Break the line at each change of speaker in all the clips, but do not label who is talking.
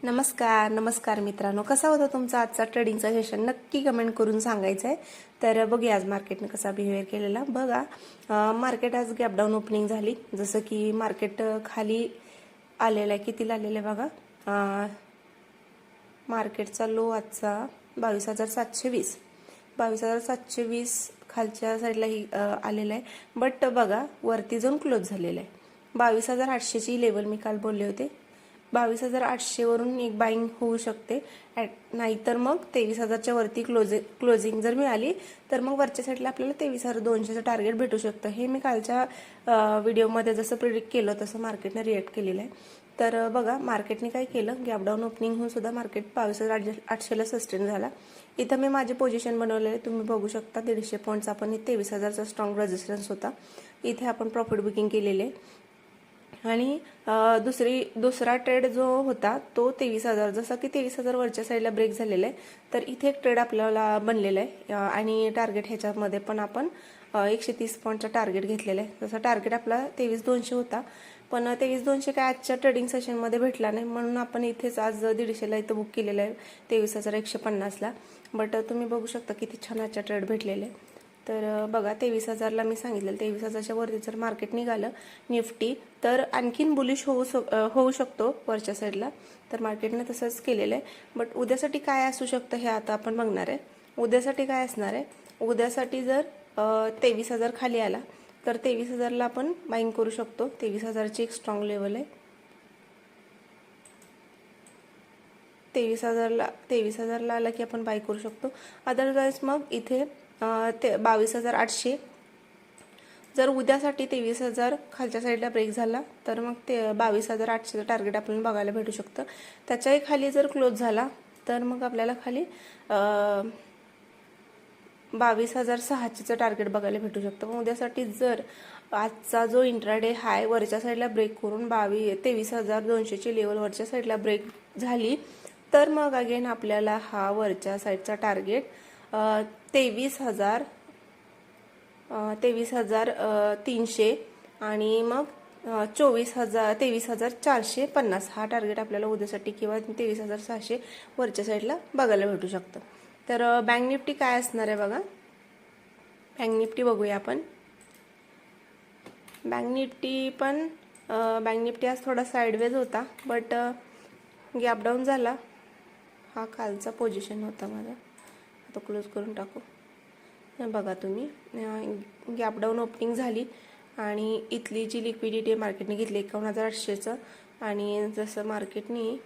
नमस्कार मित्रांनो, कसा होता तुमचा आजचा ट्रेडिंगचा सेशन नक्की कमेंट करून सांगायचं आहे. तर बघूया आज मार्केटने कसा बिहेवियर केलेला. बघा, मार्केट आज गॅप डाऊन ओपनिंग झाली. जसं की मार्केट खाली आलेलं आहे. कितीला आलेलं आहे बघा, मार्केटचा लो आजचा 22,720 खालच्या साईडला ही आलेला आहे. बट बघा वरती जाऊन क्लोज झालेला आहे. 22,800ची लेवल मी काल बोलले होते. 22,800 वरून एक बाईंग होऊ शकते. नाहीतर मग 23,000च्या वरती क्लोजिंग जर मिळाली तर मग वरच्या साईडला आपल्याला 23,200चं टार्गेट भेटू शकतं. हे मी कालच्या व्हिडिओमध्ये जसं प्रिडिक्ट केलं तसं मार्केटने रिएक्ट केलेलं आहे. तर बघा मार्केटने काय केलं, गॅप डाऊन ओपनिंग होऊन सुद्धा मार्केट 22,800ला सस्टेन झाला. इथं मी माझे पोझिशन बनवलेले तुम्ही बघू शकता. 150 पॉईंटचा आपण 23,000चा स्ट्रॉंग रेजिस्टन्स होता. इथे आपण प्रॉफिट बुकिंग केलेले. आणि दुसरा ट्रेड जो होता तो 23,000, जसा की 23,000 वरच्या साईडला ब्रेक झालेला आहे. तर इथे एक ट्रेड आपल्याला बनलेला आहे आणि टार्गेट ह्याच्यामध्ये पण आपण 130 पॉईंटचा टार्गेट घेतलेला आहे. जसं टार्गेट आपला 23,200 होता, पण 23,200 काय आजच्या ट्रेडिंग सेशनमध्ये भेटला नाही, म्हणून आपण इथेच आज 150ला इथं बुक केलेलं आहे 23,150ला. बट तुम्ही बघू शकता किती छान आजच्या ट्रेड भेटलेले आहे. तर बघा 23,000ला मी सांगितलेलं 23,000च्या वरती जर मार्केट निघालं निफ्टी तर आणखीन बुलिश होऊ शकतो वरच्या साईडला. तर मार्केटने तसंच केलेलं आहे. बट उद्यासाठी काय असू शकतं हे आता आपण बघणार आहे. उद्यासाठी काय असणार आहे, उद्यासाठी जर 23,000 खाली आला तर 23,000ला आपण बाईंग करू शकतो. 23,000ची एक स्ट्रॉंग लेवल आहे. 23,000ला आला की आपण बाय करू शकतो. अदरवाईज मग इथे 22,800 जर उद्यासाठी 23,000 खालच्या साईडला ब्रेक झाला तर मग ते 22,800चं टार्गेट आपल्याला बघायला भेटू शकतं. त्याच्याही खाली जर क्लोज झाला तर मग आपल्याला खाली 22,600चं टार्गेट बघायला भेटू शकतं. मग उद्यासाठी जर आजचा जो इंट्राडे हाय वरच्या साईडला ब्रेक करून 23,200ची लेवल वरच्या साईडला ब्रेक झाली तर मग अगेन आपल्याला हा वरच्या साईडचा टार्गेट 23,300 आणि मग 23,450 हा टार्गेट आपल्याला उद्यासाठी किंवा 23,600 वरच्या साईडला बघायला भेटू शकतं. तर बँक निफ्टी काय असणार आहे बघा, बँक निफ्टी बघूया आपण. बँक निफ्टी आज थोडा साईडवेज होता, बट गॅप डाऊन झाला. हा खालचा पोझिशन होता माझा, आता क्लोज करून टाकू. बघा तुम्ही गॅप डाऊन ओपनिंग झाली आणि इथली जी लिक्विडिटी मार्केटने घेतली 51,800चं. आणि जसं मार्केटनी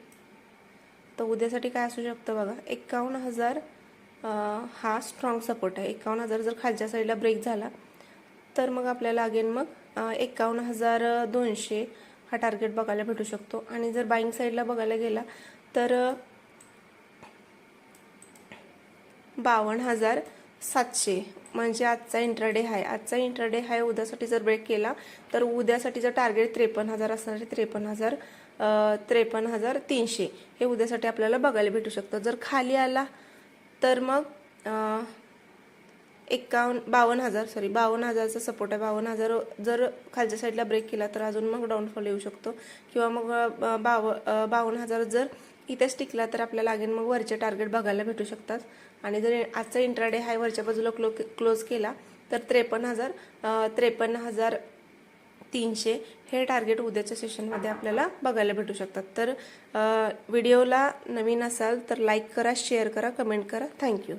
तर उद्यासाठी काय असू शकतं बघा, 51,000 हा स्ट्रॉंग सपोर्ट आहे. 51,000 जर खालच्या साईडला ब्रेक झाला तर मग आपल्याला अगेन मग 51,200 हा टार्गेट बघायला भेटू शकतो. आणि जर बाईंग साईडला बघायला गेला तर 52,700 म्हणजे आजचा इंट्राडे हाय. आजचा इंट्राडे हाय उद्यासाठी जर ब्रेक केला तर उद्यासाठीचं टार्गेट 53,000 असणार आहे. 53,300 हे उद्यासाठी आपल्याला बघायला भेटू शकतं. जर खाली आला तर मग 52,000चा सपोर्ट आहे. 52,000 जर खालच्या साईडला ब्रेक केला तर अजून मग डाऊनफॉल येऊ शकतो. किंवा मग 52,000 जर इथेच टिकला तर आपल्याला अगेन मग वरचे टार्गेट बघायला भेटू शकतात. आणि जर आजचा इंट्राडे हाय वरच्या बाजूला क्लोज केला तर 53,300 हे टार्गेट उद्याच्या सेशनमध्ये आपल्याला बघायला भेटू शकतात. तर व्हिडिओला नवीन असाल तर लाईक करा, शेअर करा, कमेंट करा. थँक्यू.